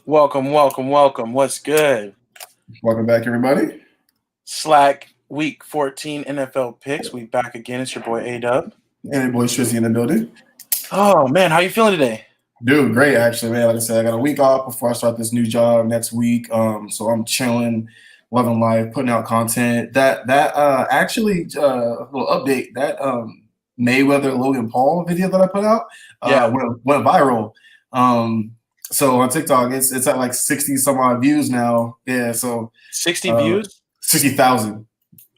Welcome, welcome, welcome. What's good? Welcome back, everybody. Slack Week 14 NFL picks. We back again. It's your boy A-Dub. And your boy Shrizzy in the building. Oh man, how you feeling today? Dude, great actually, man. Like I said, I got a week off before I start this new job next week. So I'm chilling, loving life, putting out content. That actually little update that Mayweather Logan Paul video that I put out Yeah, went viral. So on TikTok, it's at like 60 some odd views now. Yeah, so 60 uh views. 60,000.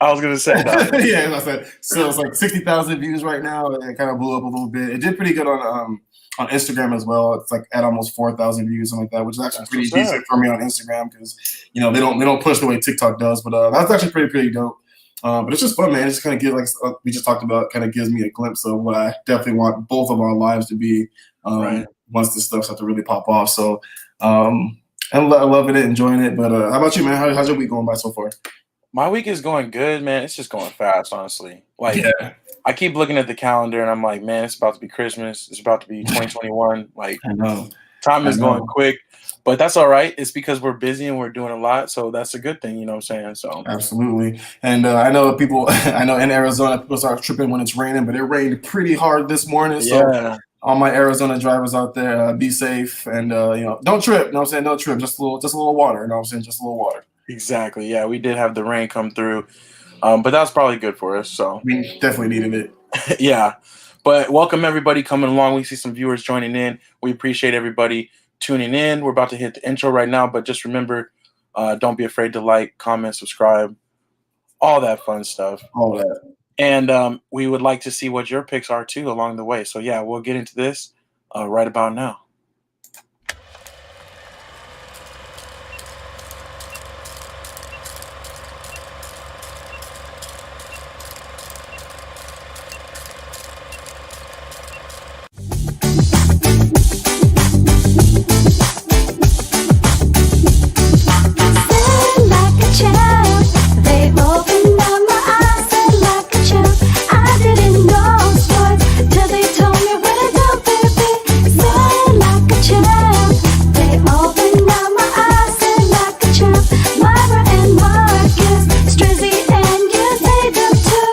I was gonna say that. Yeah, as I said, so it's like 60,000 views right now. It kind of blew up a little bit. It did pretty good on Instagram as well. It's like at almost 4,000 views, something like that, which is actually That's pretty what's up. decent for me on Instagram because they don't push the way TikTok does. But that's actually pretty dope. But it's just fun, man. It just kind of gives we just talked about, kind of gives me a glimpse of what I definitely want both of our lives to be Right. once this stuff starts to really pop off. So I'm loving it, enjoying it. But how about you, man? How's your week going by so far? My week is going good, man. It's just going fast, honestly. Like Yeah, I keep looking at the calendar and I'm like, man, it's about to be Christmas. It's about to be 2021. Like I know. time I is going know. quick. But that's all right. It's because we're busy and we're doing a lot. So that's a good thing, you know what I'm saying? So Absolutely. And I know people, I know in Arizona, people start tripping when it's raining, but it rained pretty hard this morning. So yeah. all my Arizona drivers out there, be safe and, don't trip. You know what I'm saying? Don't trip. Just a little water. You know what I'm saying? Just a little water. Exactly. Yeah, we did have the rain come through, but that's probably good for us. So, We definitely needed it. yeah. But welcome everybody coming along. We see some viewers joining in. We appreciate everybody tuning in. We're about to hit the intro right now, but just remember, don't be afraid to like, comment, subscribe, all that fun stuff. All that. And we would like to see what your picks are too along the way. So, yeah, we'll get into this right about now. Like a child, they opened up my eyes. Said like a child, I didn't know sports till they told me what I do, baby. Said like a child, they opened up my eyes. Said like a child, Myra and Marcus, Strizzy and you, they do too.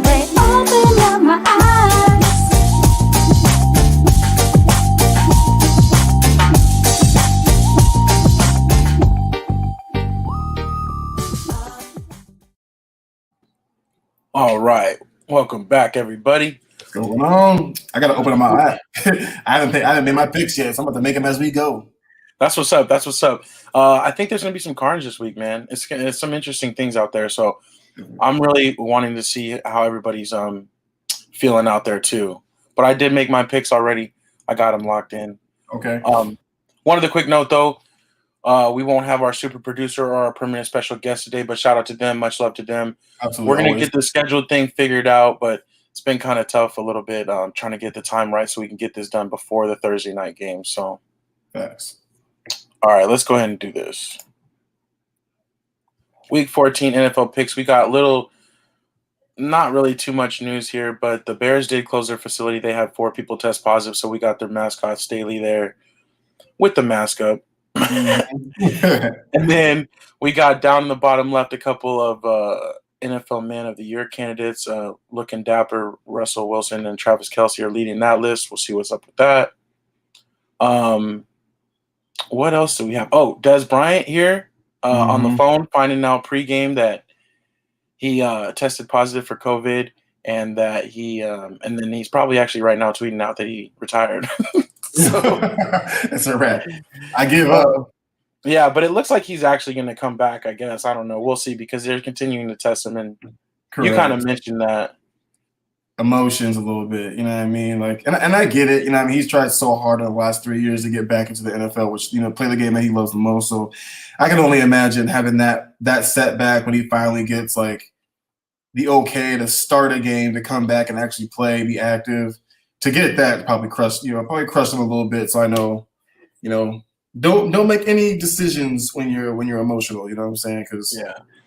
They opened up my eyes. All right. Welcome back, everybody. What's going on? I got to open up my app. I haven't made my picks yet, so I'm about to make them as we go. That's what's up. That's what's up. I think there's going to be some carnage this week, man. It's some interesting things out there. So I'm really wanting to see how everybody's feeling out there too. But I did make my picks already. I got them locked in. Okay. One other quick note though, we won't have our super producer or our permanent special guest today, but shout out to them. Much love to them. Absolutely. We're going to Always. get the scheduled thing figured out, but it's been kind of tough a little bit trying to get the time right so we can get this done before the Thursday night game. So, Facts. all right, let's go ahead and do this. Week 14 NFL picks. We got not really too much news here, but the Bears did close their facility. They had 4 people test positive, so we got their mascot Staley there with the mask up. And then we got down in the bottom left a couple of NFL Man of the Year candidates, looking dapper. Russell Wilson and Travis Kelce are leading that list. We'll see what's up with that. What else do we have? Oh, Des Bryant here on the phone, finding out pregame that he tested positive for COVID, and that and then he's probably actually right now tweeting out that he retired. That's a wrap. I give up. Yeah, but it looks like he's actually going to come back, I guess. I don't know. We'll see because they're continuing to test him. And Correct. you kind of mentioned that. Emotions a little bit, you know what I mean? Like, and I get it, you know what I mean? He's tried so hard in the last 3 years to get back into the NFL, which, play the game that he loves the most. So I can only imagine having that setback when he finally gets, like, the okay to start a game, to come back and actually play, be active. To get that probably crushed him a little bit. So I know, don't make any decisions when you're emotional. You know what I'm saying? Because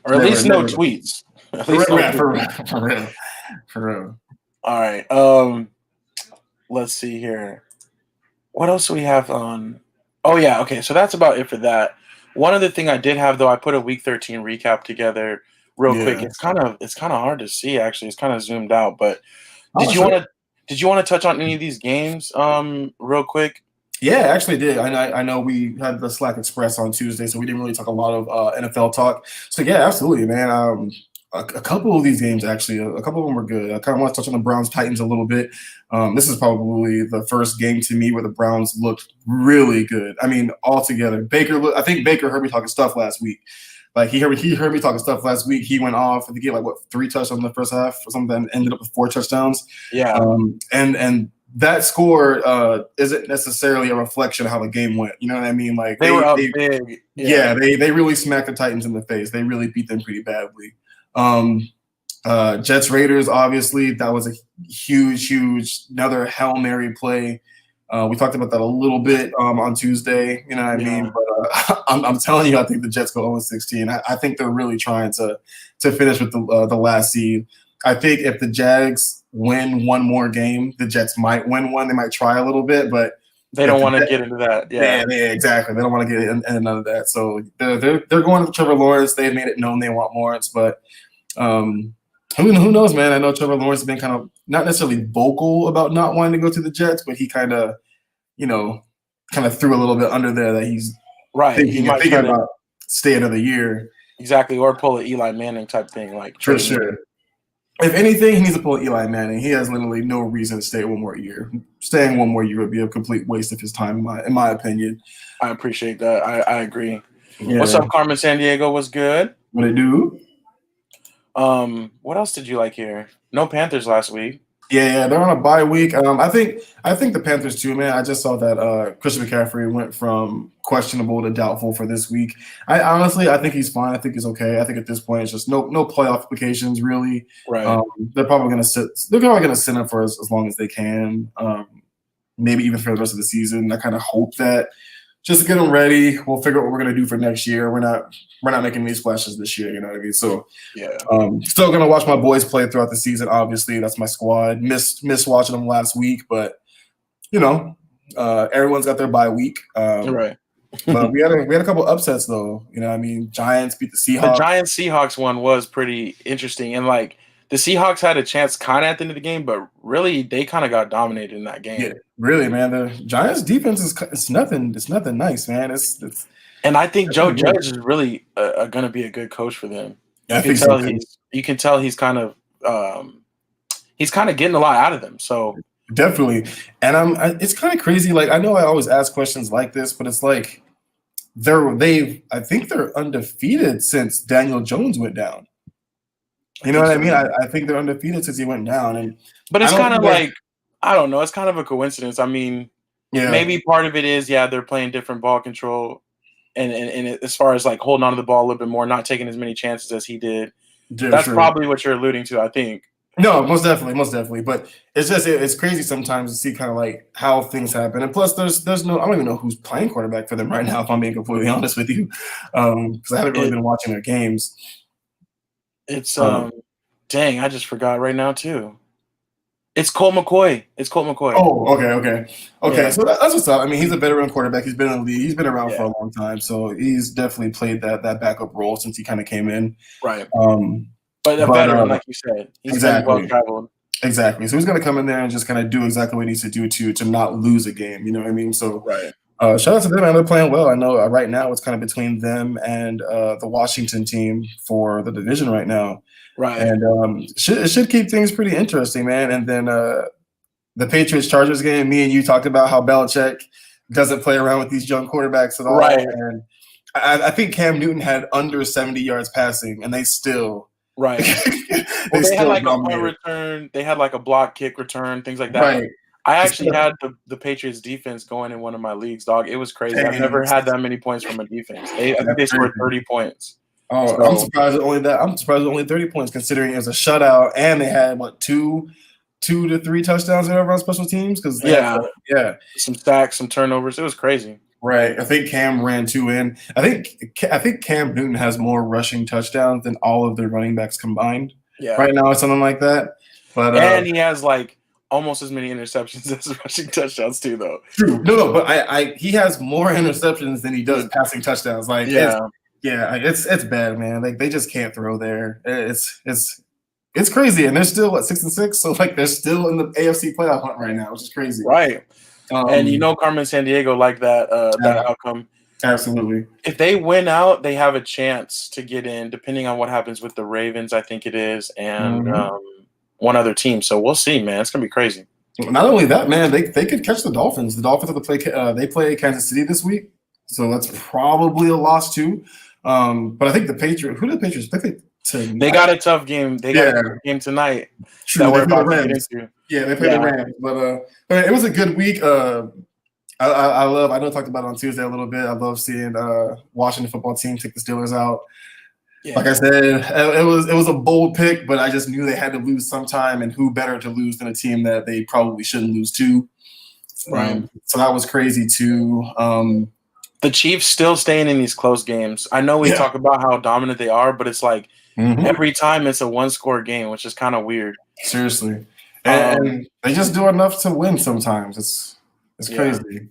or at least no tweets. At least for real. All right. Let's see here. What else do we have on? Oh yeah, okay. So that's about it for that. One other thing I did have though, I put a week 13 recap together real quick. Yeah. It's kind of hard to see actually. It's kind of zoomed out, but Oh, did you sure. want to did you want to touch on any of these games real quick? Yeah, I actually did. I know we had the Slack Express on Tuesday, so we didn't really talk a lot of NFL talk. So yeah, absolutely, man. A couple of these games actually, a couple of them were good. I kind of want to touch on the Browns Titans a little bit. This is probably the first game to me where the Browns looked really good. I mean, altogether, I think Baker heard me talking stuff last week. Like he heard me talking stuff last week. He went off and he gave like what 3 touchdowns in the first half or something, and ended up with 4 touchdowns. Yeah. And that score isn't necessarily a reflection of how the game went. You know what I mean? Like They were up big. yeah, they really smacked the Titans in the face. They really beat them pretty badly. Jets Raiders, obviously, that was a huge another Hail Mary play. We talked about that a little bit on Tuesday. You know what I mean? But I'm telling you, I think the Jets go 0-16. I think they're really trying to finish with the last seed. I think if the Jags win one more game, the Jets might win one. They might try a little bit, but they don't want to get into that. Yeah, exactly. They don't want to get in none of that. So they're going to Trevor Lawrence. They've made it known they want Lawrence, but who knows, man? I know Trevor Lawrence has been kind of not necessarily vocal about not wanting to go to the Jets, but he kind of threw a little bit under there that he's right. thinking about stay another year. Exactly, or pull an Eli Manning type thing, like for sure. If anything, he needs to pull Eli Manning. He has literally no reason to stay one more year. Staying one more year would be a complete waste of his time, in my opinion. I appreciate that. I agree. Yeah. What's up, Carmen Sandiego? What's good? What it do? What else did you like here? No Panthers last week. Yeah, they're on a bye week. I think the Panthers too, man. I just saw that Christian McCaffrey went from questionable to doubtful for this week. I honestly think he's fine. I think he's okay. I think at this point it's just no playoff implications really. Right. They're probably gonna sit. They're probably gonna sit him for as long as they can. Maybe even for the rest of the season. I kind of hope that. Just to get them ready. We'll figure out what we're gonna do for next year. We're not making any splashes this year. You know what I mean? So yeah. Still gonna watch my boys play throughout the season. Obviously, that's my squad. Missed watching them last week, but everyone's got their bye week. Right. But we had a couple upsets though. You know what I mean? Giants beat the Seahawks. The Giants Seahawks one was pretty interesting, and like the Seahawks had a chance kind of at the end of the game, but really they kind of got dominated in that game. Yeah, really, man. The Giants defense is nothing. It's nothing nice, man. It's and I think Joe Judge is really going to be a good coach for them. Yeah, you can tell he's kind of getting a lot out of them. So definitely, and it's kind of crazy. Like I know I always ask questions like this, but it's like I think they're undefeated since Daniel Jones went down. You know what I mean? I think they're undefeated since he went down, but it's kind of like I don't know. It's kind of a coincidence. I mean, maybe part of it is they're playing different ball control, and as far as like holding onto the ball a little bit more, not taking as many chances as he did. Yeah, that's probably what you're alluding to, I think. No, most definitely. But it's just it's crazy sometimes to see kind of like how things happen, and plus there's no I don't even know who's playing quarterback for them right now. If I'm being completely honest with you, because I haven't really been watching their games. It's dang, I just forgot right now too. It's Colt McCoy. Oh, okay. Yeah. So that's what's up. I mean, he's a veteran quarterback. He's been in the league. He's been around for a long time. So he's definitely played that backup role since he kind of came in. Right. But a veteran, like you said, he's exactly well traveled. Exactly. So he's going to come in there and just kind of do exactly what he needs to do to not lose a game. You know what I mean? So right. Shout out to them, man. They're playing well. I know right now it's kind of between them and the Washington team for the division right now. Right. And it should keep things pretty interesting, man. And then the Patriots-Chargers game, me and you talked about how Belichick doesn't play around with these young quarterbacks at all. Right. And I think Cam Newton had under 70 yards passing, and they still – right. They had like a punt return. They had like a block kick return, things like that. Right. I actually had the Patriots defense going in one of my leagues, dog. It was crazy. I've never had that many points from a defense. I think they scored 30 points. Oh, so, I'm surprised only 30 points, considering it was a shutout and they had two to three touchdowns or whatever on special teams. Because some sacks, some turnovers. It was crazy. Right. I think Cam ran 2 in. I think Cam Newton has more rushing touchdowns than all of their running backs combined. Yeah. Right now, or something like that. But and he has like almost as many interceptions as rushing touchdowns too, though. True. No, but he has more interceptions than he does passing touchdowns. Like, it's bad, man. Like, they just can't throw there. It's crazy, and they're still 6-6, so like they're still in the AFC playoff hunt right now, which is crazy. Right. And Carmen Sandiego like that outcome. Absolutely. If they win out, they have a chance to get in, depending on what happens with the Ravens, I think it is, and one other team. So we'll see, man. It's gonna be crazy. Not only that, man, they could catch the Dolphins. The Dolphins have to play. They play Kansas City this week, so that's probably a loss too. But I think the Patriots. Who do the Patriots? They got a tough game. They got a tough game tonight. True. We're about to get into. Yeah, they played the Rams. But it was a good week. I know I talked about it on Tuesday a little bit. I love seeing Washington football team take the Steelers out. Yeah. Like I said, it was a bold pick, but I just knew they had to lose sometime, and who better to lose than a team that they probably shouldn't lose to. Right. So that was crazy too. The Chiefs still staying in these close games. I know we talk about how dominant they are, but it's like every time it's a one-score game, which is kind of weird. Seriously. And they just do enough to win sometimes. It's crazy.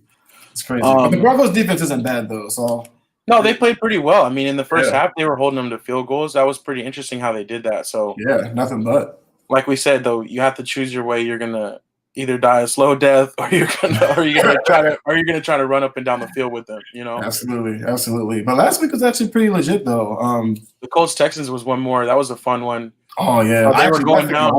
It's crazy. But the Broncos defense isn't bad though, so no, they played pretty well. I mean, in the first half, they were holding them to field goals. That was pretty interesting how they did that. So nothing but. Like we said, though, you have to choose your way. You're gonna either die a slow death, or you're gonna try to run up and down the field with them. Absolutely. But last week was actually pretty legit though. The Colts Texans was one more. That was a fun one. Oh yeah, they were going down.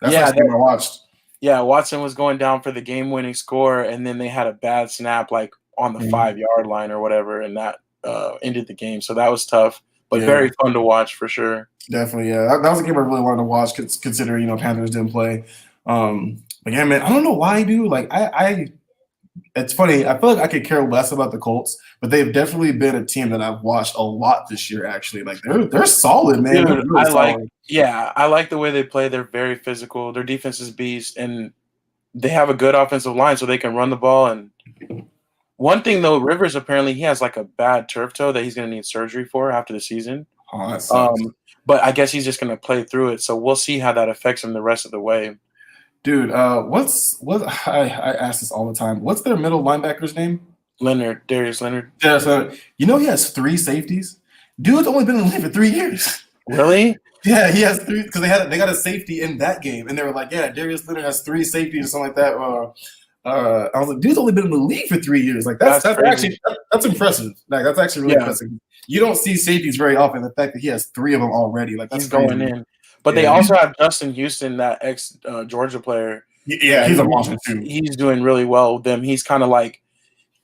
That's the game I watched. Yeah, Watson was going down for the game-winning score, and then they had a bad snap like on the 5-yard line or whatever, and that ended the game. So that was tough, but very fun to watch for sure. Definitely, yeah. That was a game I really wanted to watch, considering Panthers didn't play. But yeah, man, I don't know why, dude. Like, it's funny. I feel like I could care less about the Colts, but they've definitely been a team that I've watched a lot this year. Actually, like they're solid, man. Dude, I like the way they play. They're very physical. Their defense is beast, and they have a good offensive line, so they can run the ball. And one thing though, Rivers apparently he has like a bad turf toe that he's going to need surgery for after the season. Oh, that sucks. But I guess he's just going to play through it. So we'll see how that affects him the rest of the way. Dude, I ask this all the time. What's their middle linebacker's name? Darius Leonard. He has 3 safeties. Dude's only been in the league for 3 years. Really? Yeah, he has 3 because they got a safety in that game, and they were like, yeah, Darius Leonard has 3 safeties or something like that. I was like, dude's only been in the league for 3 years. Like that's actually that's impressive. Like that's actually really impressive. You don't see safeties very often. The fact that he has 3 of them already, like that's he's going in. But they also have Justin Houston, that ex Georgia player. Yeah, he's a monster too. He's doing really well with them. He's kind of like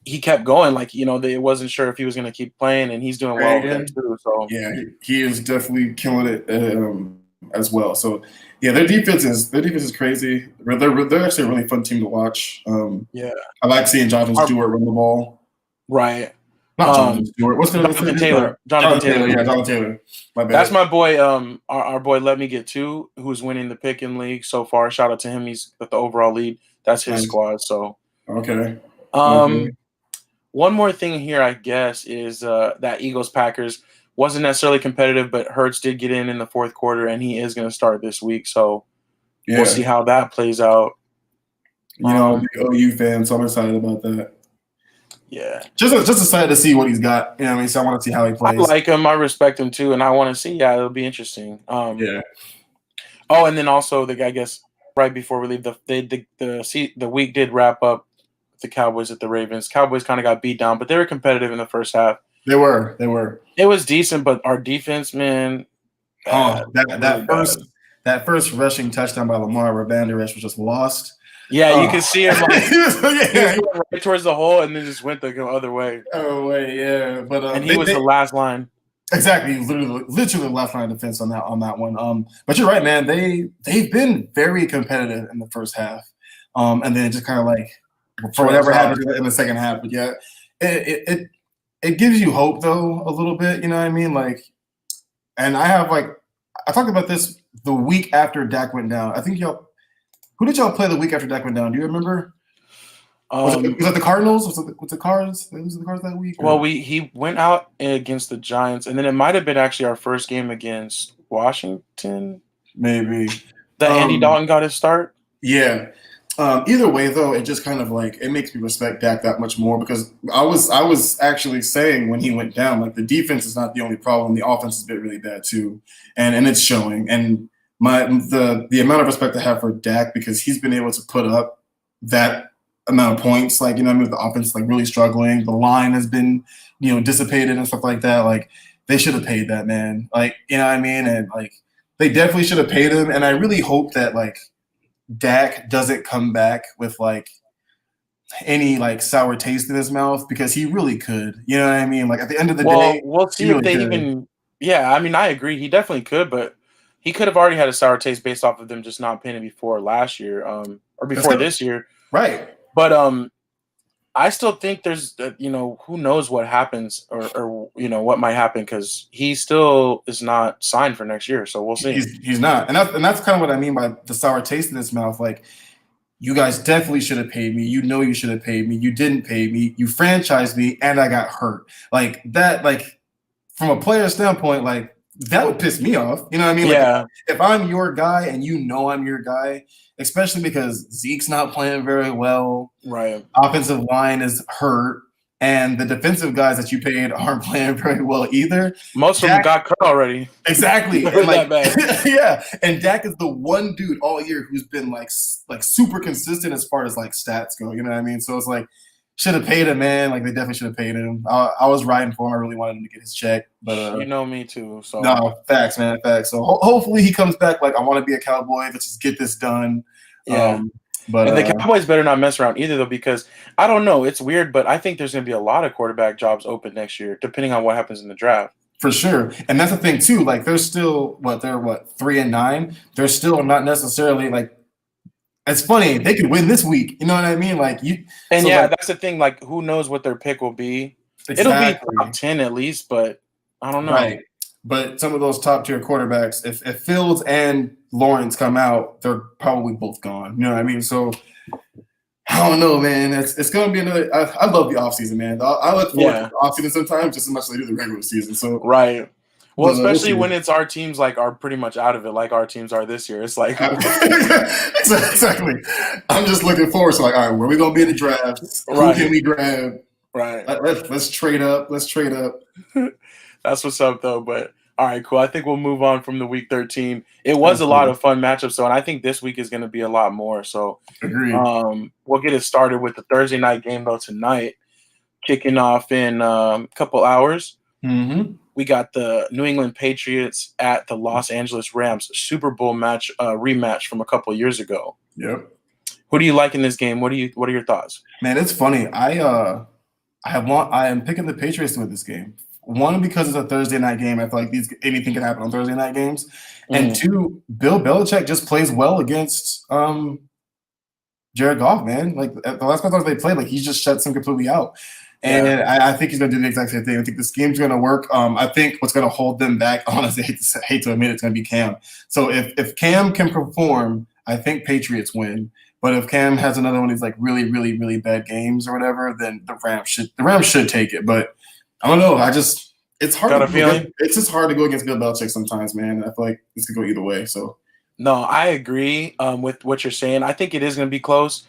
he kept going, like they wasn't sure if he was going to keep playing, and he's doing well with them too. So he is definitely killing it as well. So their defense is crazy. They're actually a really fun team to watch. I like seeing Jonathan Stewart run the ball. Right. Not Jonathan Stewart. What's the Jonathan Taylor? Jonathan Taylor. Yeah, Jonathan Taylor. My bad. That's my boy. Our boy Let Me Get Two, who's winning the pick in league so far. Shout out to him. He's got the overall lead. That's his squad. So okay. One more thing here, I guess, is that Eagles Packers wasn't necessarily competitive, but Hurts did get in the fourth quarter, and he is going to start this week. So we'll see how that plays out. I'm a big OU fan, so I'm excited about that. Yeah, just excited to see what he's got. You know what I mean? So I want to see how he plays. I like him. I respect him too, and I want to see. Yeah, it'll be interesting. Oh, and then also I guess right before we leave, the week did wrap up. The Cowboys at the Ravens. Cowboys kind of got beat down, but they were competitive in the first half. They were. It was decent, but our defense, man. That first rushing touchdown by Lamar, where Van Der Esch was just lost. Yeah, you can see him he went right towards the hole and then just went the other way. Oh wait, yeah, but and he was the last line. Exactly, literally the last line of defense on that one. But you're right, man. They've been very competitive in the first half, and then just kind of like for whatever happens in the second half. But yeah, it gives you hope though a little bit. You know what I mean? Like, and I talked about this the week after Dak went down. I think who did y'all play the week after Dak went down? Do you remember? Was it the Cardinals? Was it the Cards? Was it the Cards that week? Or? Well, he went out against the Giants, and then it might have been actually our first game against Washington. Maybe that Andy Dalton got his start. Yeah. Either way, though, it just kind of like it makes me respect Dak that much more because I was actually saying when he went down, like the defense is not the only problem. The offense has been really bad too, and it's showing. And the amount of respect I have for Dak because he's been able to put up that amount of points. Like I mean, with the offense like really struggling, the line has been dissipated and stuff like that. Like they should have paid that man. Like what I mean, and like they definitely should have paid him. And I really hope that like Dak doesn't come back with like any like sour taste in his mouth because he really could. You know what I mean? Like at the end of the day, We'll see he if really they could. even. Yeah, I mean, I agree. He definitely could, but he could have already had a sour taste based off of them just not paying him before last year, or That's before good. this year. Right. But I still think there's, who knows what happens or what might happen because he still is not signed for next year. So we'll see. He's not, and that's kind of what I mean by the sour taste in his mouth. Like, you guys definitely should have paid me. You should have paid me. You didn't pay me. You franchised me, and I got hurt. Like that. Like from a player standpoint, like that would piss me off. You know what I mean? Like Yeah, if I'm your guy and I'm your guy, especially because Zeke's not playing very well, right. offensive line is hurt, and the defensive guys that you paid aren't playing very well either. Most of them Dak, got cut already. exactly, They're and like that bad. yeah, and Dak is the one dude all year who's been like super consistent as far as like stats go. You know what I mean? So it's like should have paid him, man. Like they definitely should have paid him. I was riding for him. I really wanted him to get his check, but You know me too. So no, facts, man, facts. So hopefully he comes back. Like I want to be a Cowboy. Let's just get this done. yeah. But And the Cowboys better not mess around either, though, because I don't know. It's weird, but I think there's going to be a lot of quarterback jobs open next year, depending on what happens in the draft. for sure, and that's the thing too. Like they're still they're 3-9. They're still not necessarily like. It's funny they could win this week. You know what I mean? Like you. And So yeah, like, that's the thing. Like, who knows what their pick will be? exactly. It'll be top 10 at least, but I don't know. Right. But some of those top tier quarterbacks, if Fields and Lawrence come out, they're probably both gone. You know what I mean? So I don't know, man. It's going to be another. I love the offseason, man. I look forward to the offseason sometimes just as much as I do the regular season. So right. Well, we'll especially see. when it's our teams like are pretty much out of it, like our teams are this year. It's like exactly. I'm just looking forward to like, all right, where are we going to be in the draft? Right. Who can we grab? right. Let's trade up. Let's trade up. That's what's up, though. But all right, cool. I think we'll move on from the week 13. It was a lot of fun matchups, though, and I think this week is going to be a lot more. So Agreed. We'll get it started with the Thursday night game, though, tonight, kicking off in a couple hours. Mm-hmm. We got the New England Patriots at the Los Angeles Rams Super Bowl rematch from a couple years ago. Yep. Who do you like in this game? What are your thoughts? Man, it's funny. I am picking the Patriots to win this game. One, because it's a Thursday night game. I feel like anything can happen on Thursday night games. And two, Bill Belichick just plays well against Jared Goff, man. Like the last couple times they played, like he just shuts him completely out. And I think he's going to do the exact same thing. I think the scheme's going to work. I think what's going to hold them back, honestly, I hate to admit it's going to be Cam. So if Cam can perform, I think Patriots win. But if Cam has another one of these like really, really, really bad games or whatever, then the Rams should take it. But I don't know. It's hard. It's just hard to go against Bill Belichick sometimes, man. I feel like this could go either way. So no, I agree with what you're saying. I think it is going to be close.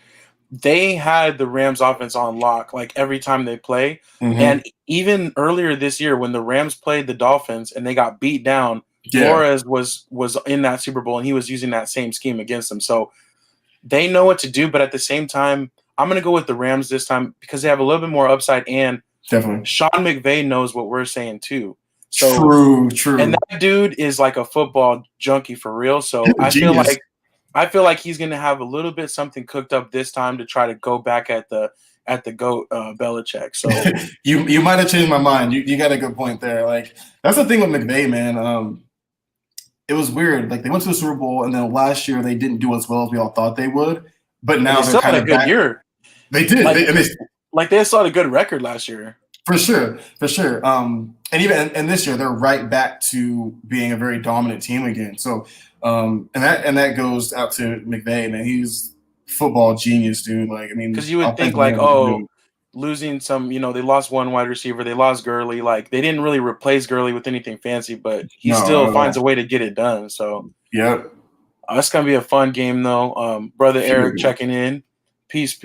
They had the Rams offense on lock like every time they play. Mm-hmm. And even earlier this year when the Rams played the Dolphins and they got beat down, Flores was in that Super Bowl and he was using that same scheme against them. So they know what to do, but at the same time, I'm going to go with the Rams this time because they have a little bit more upside and definitely Sean McVay knows what we're saying too. So true. And that dude is like a football junkie for real. So I feel like he's gonna have a little bit something cooked up this time to try to go back at the GOAT Belichick. So you might have changed my mind. You got a good point there. Like that's the thing with McVay, man. It was weird. Like they went to the Super Bowl and then last year they didn't do as well as we all thought they would. But now they still had a good year. They did. They still had a good record last year. For sure. And even this year, they're right back to being a very dominant team again. So, and that goes out to McVay, man. He's football genius, dude. Like, I mean, because you would think losing some, they lost one wide receiver, they lost Gurley. Like, they didn't really replace Gurley with anything fancy, but he still finds a way to get it done. So, yeah. It's gonna be a fun game though. Brother Eric Sure. checking in. Peace.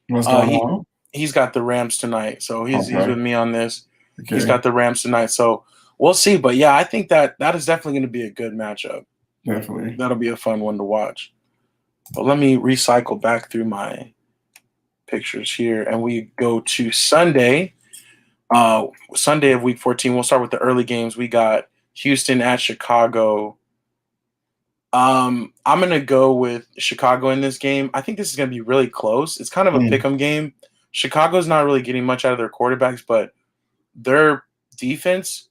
What's going He on? he's got the Rams tonight, so he's Okay. with me on this. He's Okay. got the Rams tonight, so we'll see. But yeah, I think that is definitely going to be a good matchup. Definitely. That'll be a fun one to watch. But let me recycle back through my pictures here, and we go to Sunday. Sunday of Week 14. We'll start with the early games. We got Houston at Chicago. I'm gonna go with Chicago in this game. I think this is gonna be really close. It's kind of a pick'em game. Chicago's not really getting much out of their quarterbacks, but their defense,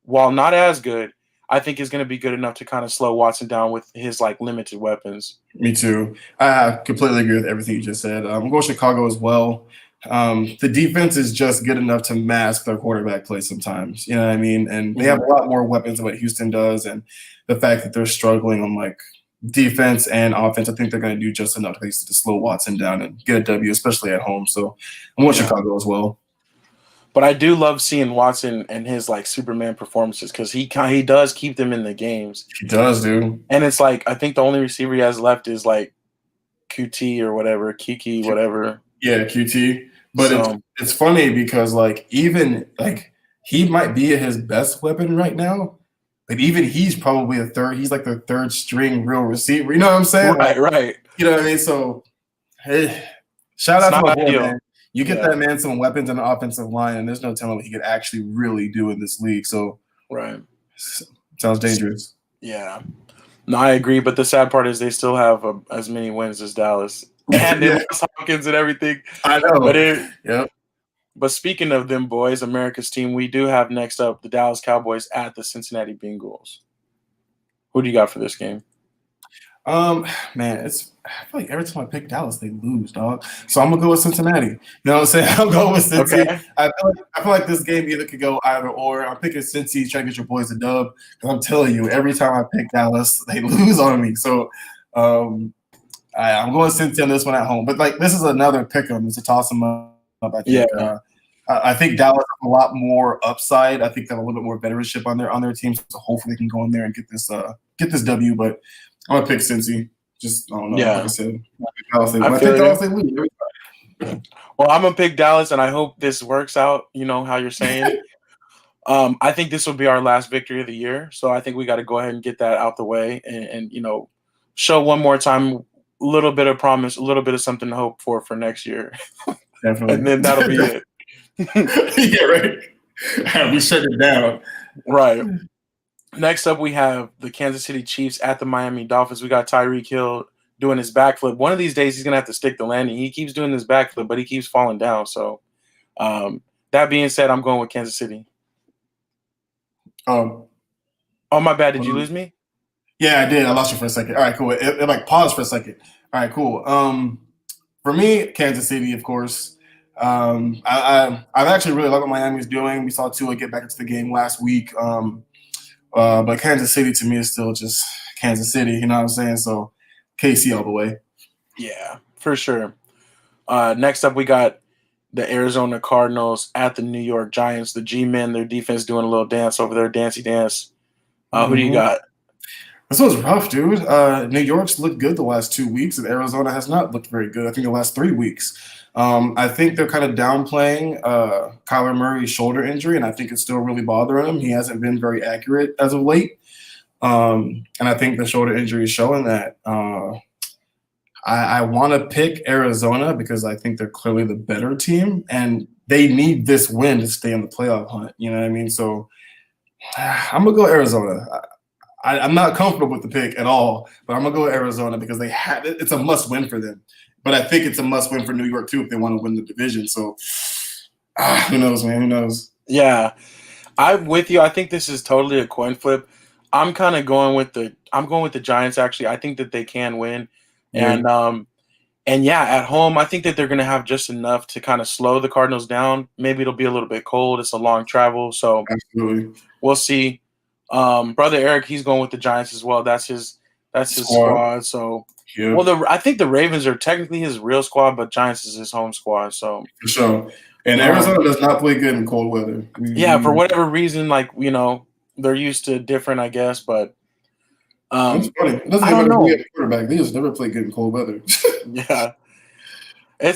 while not as good, I think is going to be good enough to kind of slow Watson down with his like limited weapons. Me too. I completely agree with everything you just said. I'm going Chicago as well. The defense is just good enough to mask their quarterback play sometimes. You know what I mean? And they have a lot more weapons than what Houston does. And the fact that they're struggling on like defense and offense, I think they're going to do just enough to slow Watson down and get a W, especially at home. So I'm going Chicago as well. But I do love seeing Watson and his like Superman performances because he does keep them in the games. He does, dude. And it's like I think the only receiver he has left is like QT or whatever, Kiki, whatever. Yeah, QT. But it's funny because like even like he might be his best weapon right now, but even he's probably he's like the third string real receiver. You know what I'm saying? Right. You know what I mean? So hey, shout out to my boy, man. You get that man some weapons on the offensive line, and there's no telling what he could actually really do in this league. So right. Sounds dangerous. Yeah. No, I agree. But the sad part is they still have as many wins as Dallas. And they lost Hopkins and everything. I know. But But speaking of them boys, America's team, we do have next up the Dallas Cowboys at the Cincinnati Bengals. Who do you got for this game? Man, I feel like every time I pick Dallas, they lose, dog. So I'm gonna go with Cincinnati. You know what I'm saying? I'm going with Cincy. Okay. I feel like this game either could go either or. I'm picking Cincy, trying to get your boys a dub. Because I'm telling you, every time I pick Dallas, they lose on me. So I'm going Cincy on this one at home. But like this is another pick 'em. It's a toss 'em up. I think. Yeah. I think Dallas has a lot more upside. I think they have a little bit more veteranship on their team. So hopefully they can go in there and get this W. But I'm gonna pick Cincy. Just I don't know. Yeah. Like I said, I think Dallas they lose. Well, I'm gonna pick Dallas, and I hope this works out. You know how you're saying. I think this will be our last victory of the year, so I think we got to go ahead and get that out the way, and show one more time a little bit of promise, a little bit of something to hope for next year. Definitely, and then that'll be it. Yeah, right. We shut it down. Right. Next up, we have the Kansas City Chiefs at the Miami Dolphins. We got Tyreek Hill doing his backflip. One of these days, he's going to have to stick the landing. He keeps doing this backflip, but he keeps falling down. So, that being said, I'm going with Kansas City. Oh, my bad. Did you lose me? Yeah, I did. I lost you for a second. All right, cool. It like paused for a second. All right, cool. For me, Kansas City, of course. I've actually really liked what Miami's doing. We saw Tua get back into the game last week. But Kansas City to me is still just Kansas City, you know what I'm saying? So KC all the way. Yeah, for sure. Next up, we got the Arizona Cardinals at the New York Giants. The G-Men, their defense doing a little dance over there, dancey dance. Who do you got? This was rough, dude. New York's looked good the last 2 weeks, and Arizona has not looked very good. I think the last 3 weeks. I think they're kind of downplaying Kyler Murray's shoulder injury, and I think it's still really bothering him. He hasn't been very accurate as of late. And I think the shoulder injury is showing that. I want to pick Arizona because I think they're clearly the better team, and they need this win to stay in the playoff hunt. You know what I mean? So I'm going to go Arizona. I'm not comfortable with the pick at all, but I'm going to go Arizona because it's a must-win for them. But I think it's a must-win for New York, too, if they want to win the division. So who knows, man? Who knows? Yeah. I'm with you. I think this is totally a coin flip. I'm kind of going with the Giants, actually. I think that they can win. And yeah, at home, I think that they're going to have just enough to kind of slow the Cardinals down. Maybe it'll be a little bit cold. It's a long travel. So absolutely, we'll see. Brother Eric, he's going with the Giants as well. That's his squad. So, yeah. Well, I think the Ravens are technically his real squad, but Giants is his home squad. So for sure. And Arizona does not play good in cold weather. Yeah, for whatever reason, they're used to different, I guess. But It's funny. It doesn't I even don't matter who we know. have a quarterback. They just never play good in cold weather. Yeah,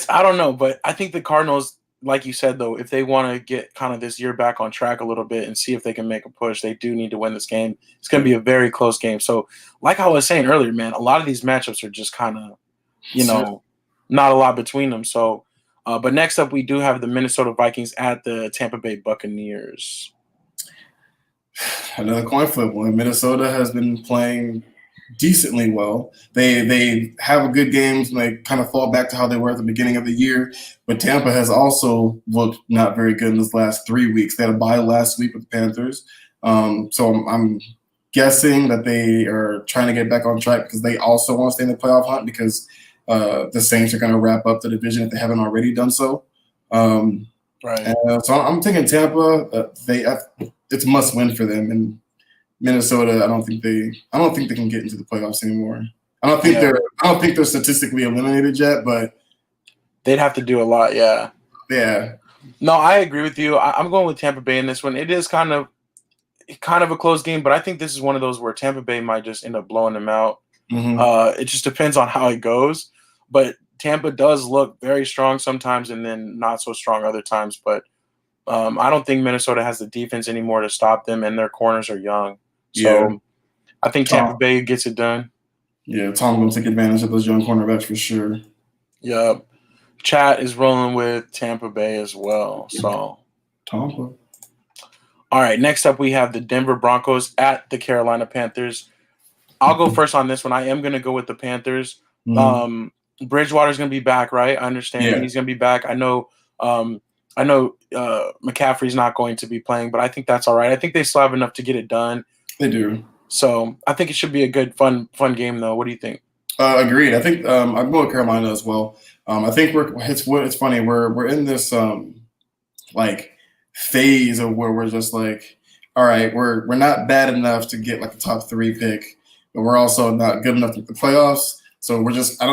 I don't know, but I think the Cardinals, like you said though, if they want to get kind of this year back on track a little bit and see if they can make a push, they do need to win this game. It's going to be a very close game. So, like I was saying earlier, man, a lot of these matchups are just kind of, not a lot between them. So, but next up, we do have the Minnesota Vikings at the Tampa Bay Buccaneers. Another coin flip one. Minnesota has been playing decently well. They have good games and they kind of fall back to how they were at the beginning of the year. But Tampa has also looked not very good in this last 3 weeks. They had a bye last week with the Panthers. So I'm guessing that they are trying to get back on track because they also want to stay in the playoff hunt because the Saints are going to wrap up the division if they haven't already done so. Right. So I'm thinking Tampa. It's a must win for them. And Minnesota, I don't think they can get into the playoffs anymore. I don't think they're statistically eliminated yet, but they'd have to do a lot. Yeah. Yeah. No, I agree with you. I'm going with Tampa Bay in this one. It is kind of a close game, but I think this is one of those where Tampa Bay might just end up blowing them out. Mm-hmm. It just depends on how it goes. But Tampa does look very strong sometimes and then not so strong other times. But I don't think Minnesota has the defense anymore to stop them, and their corners are young. So I think Tampa Bay gets it done. Yeah, Tom going to take advantage of those young cornerbacks for sure. Yep. Chat is rolling with Tampa Bay as well. So Tampa. All right, next up we have the Denver Broncos at the Carolina Panthers. I'll go first on this one. I am going to go with the Panthers. Mm-hmm. Bridgewater's going to be back, right? I understand he's going to be back. I know McCaffrey's not going to be playing, but I think that's all right. I think they still have enough to get it done. They do. So I think it should be a good, fun game, though. What do you think? Agreed. I think I'm going with Carolina as well. I think it's funny. We're in this like phase of where we're just like, all right, we're not bad enough to get like a top 3 pick, but we're also not good enough to the playoffs. So we're just I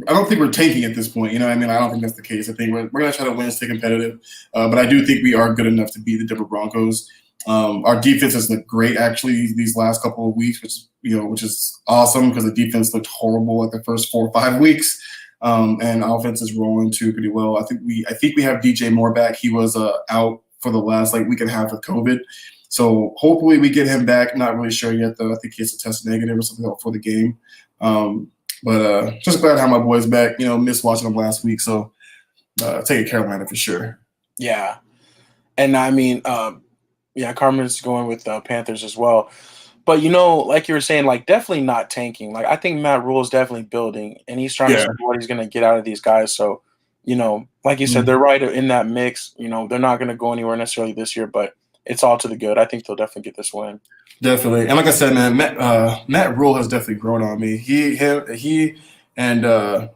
don't think we're tanking at this point. You know what I mean? I don't think that's the case. I think we're going to try to win, stay competitive. But I do think we are good enough to beat the Denver Broncos. Our defense has looked great actually these last couple of weeks, which is awesome because the defense looked horrible like the first 4 or 5 weeks. And offense is rolling too pretty well. I think we have DJ Moore back. He was out for the last week and a half with COVID. So hopefully we get him back. Not really sure yet though. I think he has to test negative or something for the game. But just glad to have my boys back. Missed watching them last week, so take Carolina for sure. Yeah, and I mean, Carmen's going with Panthers as well. But like you were saying, definitely not tanking. I think Matt Rule is definitely building, and he's trying to see what he's going to get out of these guys. So, like you said, they're right in that mix. They're not going to go anywhere necessarily this year, but it's all to the good. I think they'll definitely get this win. Definitely, and like I said, man, Matt Rule has definitely grown on me. He and Joe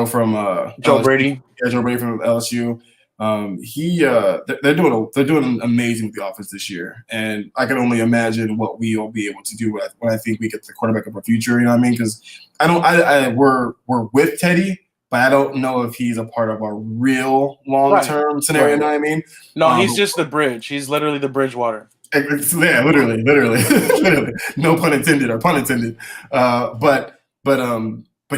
from Joe LSU, Brady. Yeah, Joe Brady from LSU. They're doing amazing with the offense this year, and I can only imagine what we will be able to do when I think we get the quarterback of our future. You know what I mean? Because we're with Teddy, but I don't know if he's a part of our real long-term scenario. You know what I mean? No, he's just the bridge. He's literally the Bridgewater. Yeah, literally, no pun intended or pun intended. But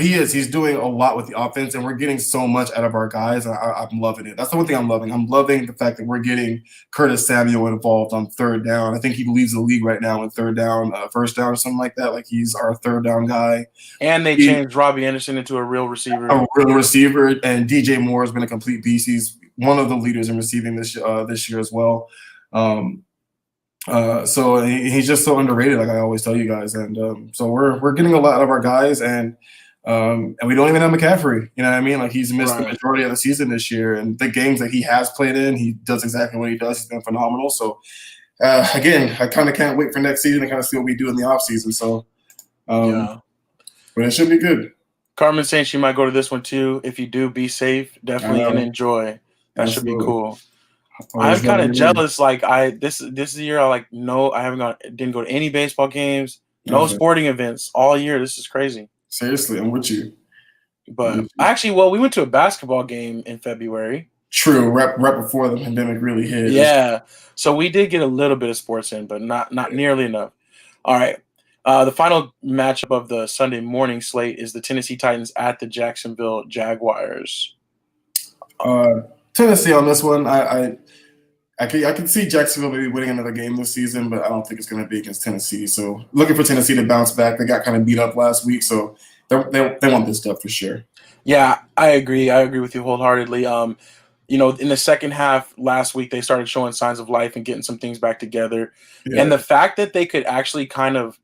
he's doing a lot with the offense, and we're getting so much out of our guys. I'm loving it. That's the one thing I'm loving. I'm loving the fact that we're getting Curtis Samuel involved on third down. I think he leads the league right now in third down, first down, or something like that. Like he's our third down guy. And they changed Robbie Anderson into a real receiver. And DJ Moore has been a complete beast. He's one of the leaders in receiving this year as well. So he's just so underrated, like I always tell you guys. And so we're getting a lot out of our guys, and we don't even have McCaffrey. You know what I mean? Like he's missed the majority of the season this year, and the games that he has played in, he does exactly what he does. He's been phenomenal. So again, I kind of can't wait for next season to kind of see what we do in the off season. So but it should be good. Carmen's saying she might go to this one too. If you do, be safe, definitely, and enjoy. That should be cool. I'm kind of jealous. This is the year I didn't go to any baseball games, no sporting events all year. This is crazy. Seriously, I'm with you. But actually, we went to a basketball game in February. True, right before the pandemic really hit. Yeah, so we did get a little bit of sports in, but not nearly enough. All right. The final matchup of the Sunday morning slate is the Tennessee Titans at the Jacksonville Jaguars. Tennessee on this one. I can see Jacksonville maybe winning another game this season, but I don't think it's going to be against Tennessee. So looking for Tennessee to bounce back. They got kind of beat up last week, so they want this stuff for sure. Yeah, I agree. I agree with you wholeheartedly. In the second half last week, they started showing signs of life and getting some things back together. Yeah. And the fact that they could actually kind of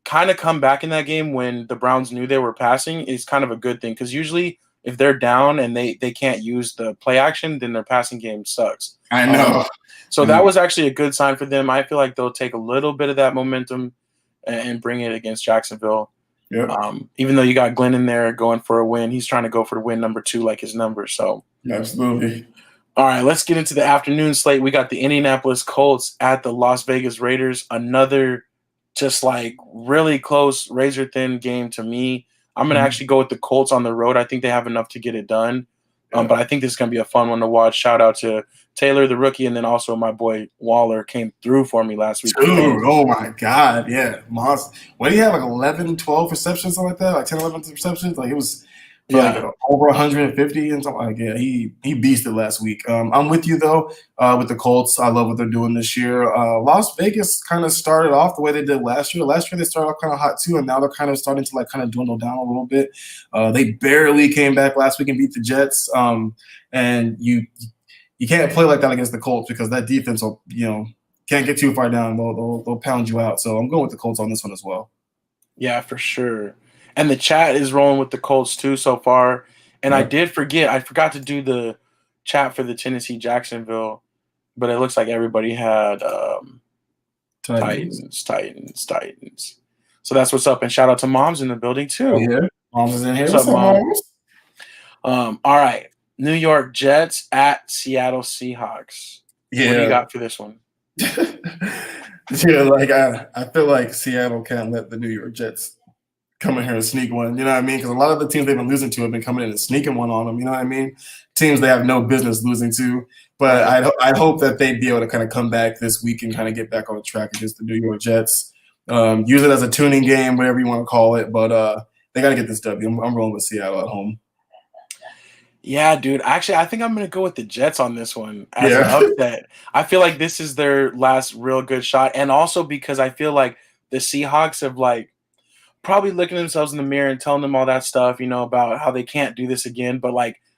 come back in that game when the Browns knew they were passing is kind of a good thing, because usually if they're down and they can't use the play action, then their passing game sucks. I know. So that was actually a good sign for them. I feel like they'll take a little bit of that momentum and bring it against Jacksonville. Yeah. Even though you got Glenn in there going for a win, he's trying to go for the win number 2 like his number. So absolutely. All right, let's get into the afternoon slate. We got the Indianapolis Colts at the Las Vegas Raiders. Another just like really close, razor-thin game to me. I'm going to actually go with the Colts on the road. I think they have enough to get it done. But I think this is going to be a fun one to watch. Shout out to Taylor, the rookie, and then also my boy Waller came through for me last week. Dude, oh my God, yeah. What do you have, like 11, 12 receptions, something like that? Like 10, 11 receptions? Like it was like over 150 and something like that. Yeah, he beasted last week. I'm with you, though, with the Colts. I love what they're doing this year. Las Vegas kind of started off the way they did last year. Last year they started off kind of hot, too, and now they're kind of starting to kind of dwindle down a little bit. They barely came back last week and beat the Jets. And you can't play like that against the Colts, because that defense will, can't get too far down. They'll pound you out. So I'm going with the Colts on this one as well. Yeah, for sure. And the chat is rolling with the Colts too so far. And I forgot to do the chat for the Tennessee Jacksonville, but it looks like everybody had Titans. So that's what's up. And shout out to Mom's in the building too. Yeah, Mom's is in here. What's up, Moms? All right. New York Jets at Seattle Seahawks. Yeah. What do you got for this one? Yeah, I feel like Seattle can't let the New York Jets come in here and sneak one. You know what I mean? Because a lot of the teams they've been losing to have been coming in and sneaking one on them. You know what I mean? Teams they have no business losing to. But I hope that they'd be able to kind of come back this week and kind of get back on the track against the New York Jets. Use it as a tuning game, whatever you want to call it. But they got to get this W. I'm rolling with Seattle at home. Yeah, dude. Actually, I think I'm going to go with the Jets on this one as an upset. I feel like this is their last real good shot. And also because I feel like the Seahawks have probably looking at themselves in the mirror and telling them all that stuff, about how they can't do this again. But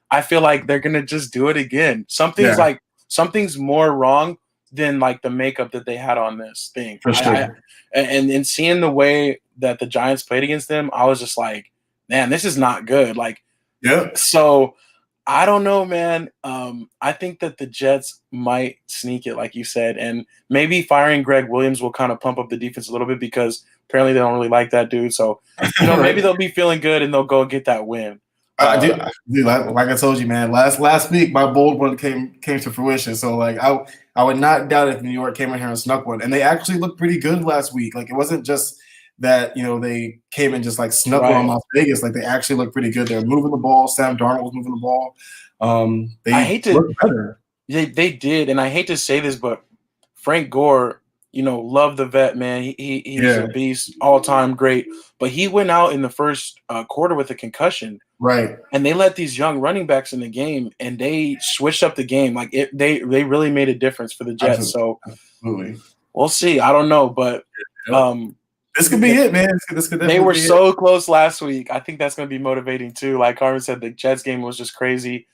I feel like they're going to just do it again. Something's more wrong than the makeup that they had on this thing. For sure. And seeing the way that the Giants played against them, I was just like, man, this is not good. So I don't know, man. I think that the Jets might sneak it, like you said, and maybe firing Greg Williams will kind of pump up the defense a little bit, because apparently they don't really like that dude. So, maybe they'll be feeling good and they'll go get that win. Dude, like I told you, man, last week my bold one came to fruition. So I would not doubt if New York came in here and snuck one, and they actually looked pretty good last week. It wasn't just that they came and just snuck one on Las Vegas. They actually looked pretty good. They were moving the ball. Sam Darnold was moving the ball. They looked better. They did, and I hate to say this, but Frank Gore, love the vet, man. He's a beast, all-time great. But he went out in the first quarter with a concussion. Right. And they let these young running backs in the game, and they switched up the game. They really made a difference for the Jets. Absolutely. So we'll see. I don't know, but this could be it, man. This could they were so close last week. I think that's going to be motivating too. Like Carmen said, the Jets game was just crazy.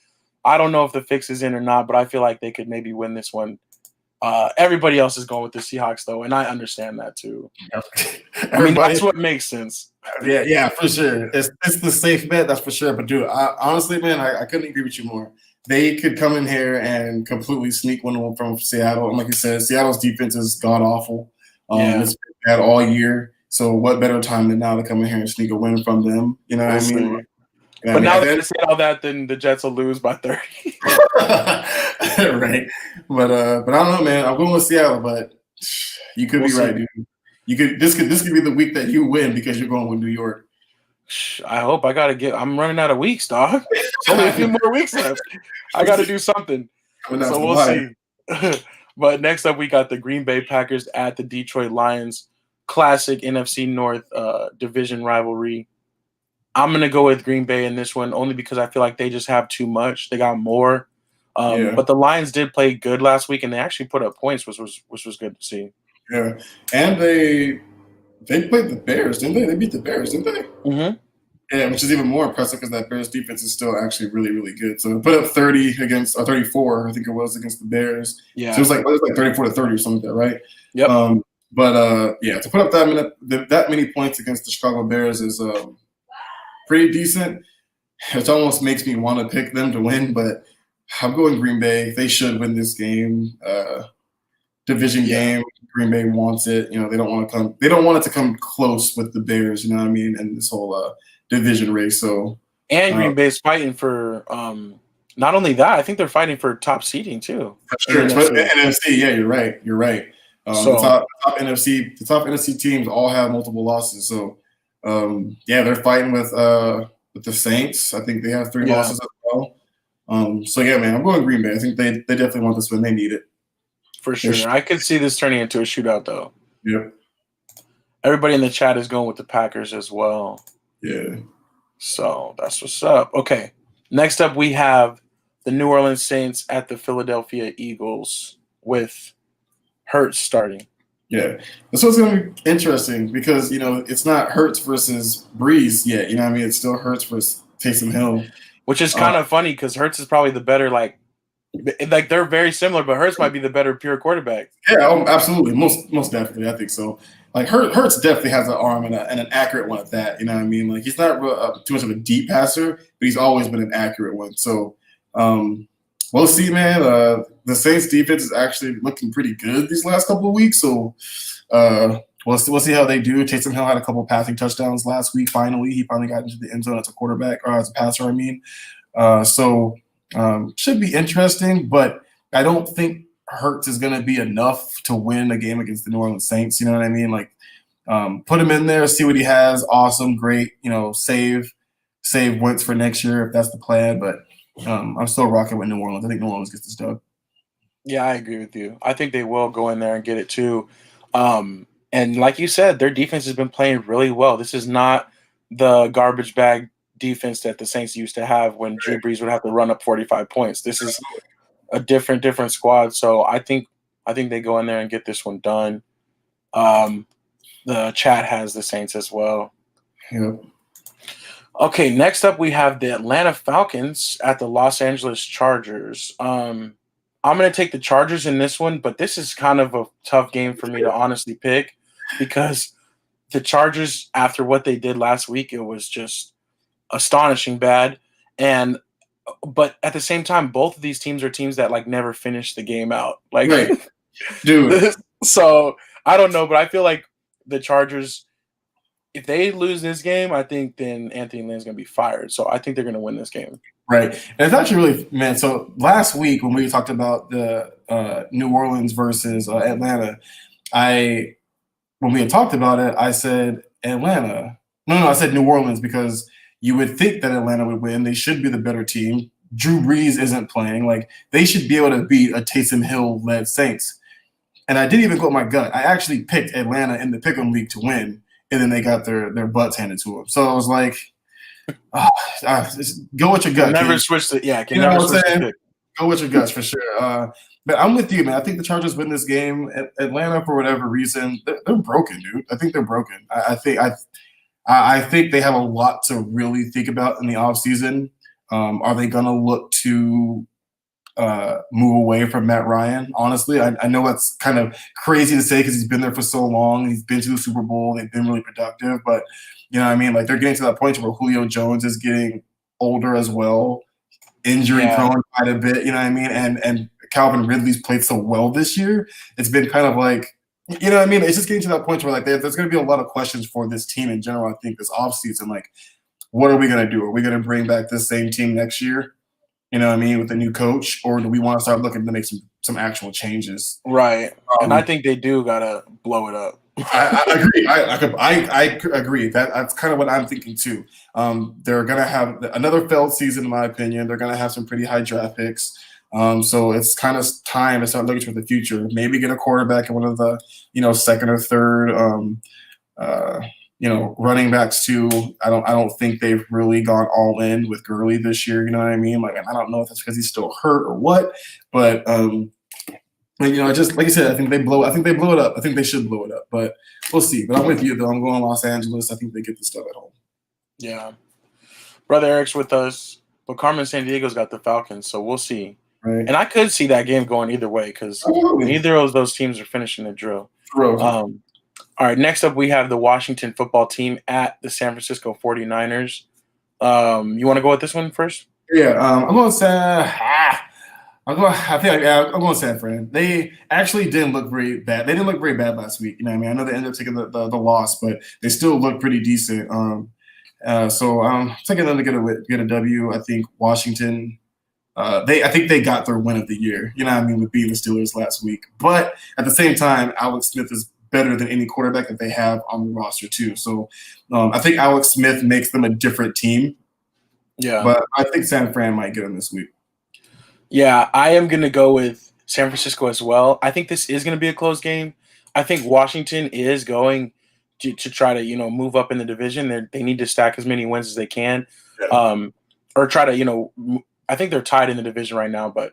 I don't know if the fix is in or not, but I feel like they could maybe win this one. Everybody else is going with the Seahawks, though, and I understand that too. I mean, that's what makes sense. Yeah, for sure. It's the safe bet, that's for sure. But dude, honestly, man, I couldn't agree with you more. They could come in here and completely sneak one from Seattle. And like you said, Seattle's defense is god awful. It's been bad all year. So what better time than now to come in here and sneak a win from them? You know what I mean? But now that they say all that, then the Jets will lose by 30. Right. But I don't know, man. I'm going with Seattle, but you could be right, dude. This could be the week that you win because you're going with New York. I hope. I'm running out of weeks, dog. There's only a few more weeks left. I got to do something. So we'll see. But next up, we got the Green Bay Packers at the Detroit Lions. classic NFC North division rivalry. I'm gonna go with Green Bay in this one only because I feel like they just have too much. They got more. Yeah. But the Lions did play good last week, and they actually put up points, which was good to see. Yeah, and they played the Bears, didn't they? They beat the Bears, didn't they? Mm-hmm. Yeah, which is even more impressive because that Bears defense is still actually really, really good. So they put up 30 against, or 34, I think it was, against the Bears. Yeah. So it was like 34-30 or something like that, right? Yep. To put up that many points against the Chicago Bears is pretty decent. It almost makes me want to pick them to win, but I'm going Green Bay. They should win this game. Division game. Green Bay wants it. They don't want to come. They don't want it to come close with the Bears. You know what I mean? And this whole division race. So Green Bay's fighting for. Not only that, I think they're fighting for top seeding too. Sure, NFC. Yeah, you're right. The top NFC teams all have multiple losses. So they're fighting with the Saints. I think they have 3 losses as well. Man, I'm going Green Bay. I think they definitely want this win. They need it. For sure. I could see this turning into a shootout, though. Yep. Everybody in the chat is going with the Packers as well. Yeah. So that's what's up. Okay. Next up, we have the New Orleans Saints at the Philadelphia Eagles with Hurts starting. Yeah. This one's going to be interesting because, it's not Hurts versus Breeze yet. You know what I mean? It's still Hurts versus Taysom Hill. Which is kind of funny because Hurts is probably the better, like they're very similar, but Hurts might be the better pure quarterback. Yeah, absolutely. Most definitely. I think so. Like Hurts definitely has an arm and an accurate one at that. You know what I mean? Like he's not too much of a deep passer, but he's always been an accurate one. So we'll see, man. The Saints defense is actually looking pretty good these last couple of weeks. So we'll see how they do. Taysom Hill had a couple passing touchdowns last week. Finally, he finally got into the end zone as a quarterback or as a passer. I mean, should be interesting, but I don't think Hurts is going to be enough to win a game against the New Orleans Saints. You know what I mean? Like, put him in there, see what he has. Awesome, great. Save Wentz for next year if that's the plan. But I'm still rocking with New Orleans. I think New Orleans gets this dub. Yeah, I agree with you. I think they will go in there and get it too. And like you said, their defense has been playing really well. This is not the garbage bag defense that the Saints used to have when Drew Brees would have to run up 45 points. This is a different squad. So I think they go in there and get this one done. The chat has the Saints as well. Yep. Okay, next up we have the Atlanta Falcons at the Los Angeles Chargers. I'm going to take the Chargers in this one, but this is kind of a tough game for me to honestly pick because the Chargers, after what they did last week, it was just astonishing bad. But at the same time, both of these teams are teams that like never finish the game out. Like, right. Dude. So I don't know, but I feel like the Chargers, if they lose this game, I think then Anthony Lynn's going to be fired. So I think they're going to win this game. Right. And it's actually really, man, so last week when we talked about the New Orleans versus Atlanta, when we had talked about it, I said Atlanta. No, I said New Orleans because you would think that Atlanta would win. They should be the better team. Drew Brees isn't playing. Like, they should be able to beat a Taysom Hill-led Saints. And I didn't even go with my gut. I actually picked Atlanta in the Pick'em League to win, and then they got their butts handed to them. So I was like, go with your gut. Never switch the you know what I'm saying? Go with your guts for sure. But I'm with you, man. I think the Chargers win this game. Atlanta, for whatever reason, they're broken, dude. I think they're broken. I think they have a lot to really think about in the offseason. Are they going to look to move away from Matt Ryan? Honestly, I know that's kind of crazy to say because he's been there for so long. He's been to the Super Bowl. They've been really productive. But, you know what I mean? Like, they're getting to that point where Julio Jones is getting older as well, injury-prone quite a bit, you know what I mean? And Calvin Ridley's played so well this year. It's been kind of like, you know what I mean? It's just getting to that point where, like, there's going to be a lot of questions for this team in general, I think, this offseason. Like, what are we going to do? Are we going to bring back this same team next year, you know what I mean, with a new coach? Or do we want to start looking to make some actual changes? Right. And I think they do got to blow it up. I agree. I agree. That's kind of what I'm thinking, too. They're going to have another failed season, in my opinion. They're going to have some pretty high draft picks. So it's kind of time to start looking toward the future. Maybe get a quarterback in one of the, second or third, running backs too. I don't think they've really gone all in with Gurley this year. You know what I mean? Like, I don't know if that's because he's still hurt or what, but just like I said, I think they blow it up. I think they should blow it up, but we'll see. But I'm with you though. I'm going Los Angeles. I think they get this stuff at home. Yeah. Brother Eric's with us, but Carmen Sandiego's got the Falcons, so we'll see. Right. And I could see that game going either way because neither of those teams are finishing the drill. All right, next up we have the Washington football team at the San Francisco 49ers. You want to go with this one first? Yeah, I'm going to San Fran. They actually didn't look very bad. They didn't look very bad last week. You know what I mean? I know they ended up taking the loss, but they still look pretty decent. So I'm taking them to get a W. I think Washington. I think they got their win of the year. You know what I mean, with beating the Steelers last week. But at the same time, Alex Smith is better than any quarterback that they have on the roster too. So I think Alex Smith makes them a different team. Yeah. But I think San Fran might get them this week. Yeah, I am going to go with San Francisco as well. I think this is going to be a close game. I think Washington is going to try to, move up in the division. They need to stack as many wins as they can, or try to, I think they're tied in the division right now, but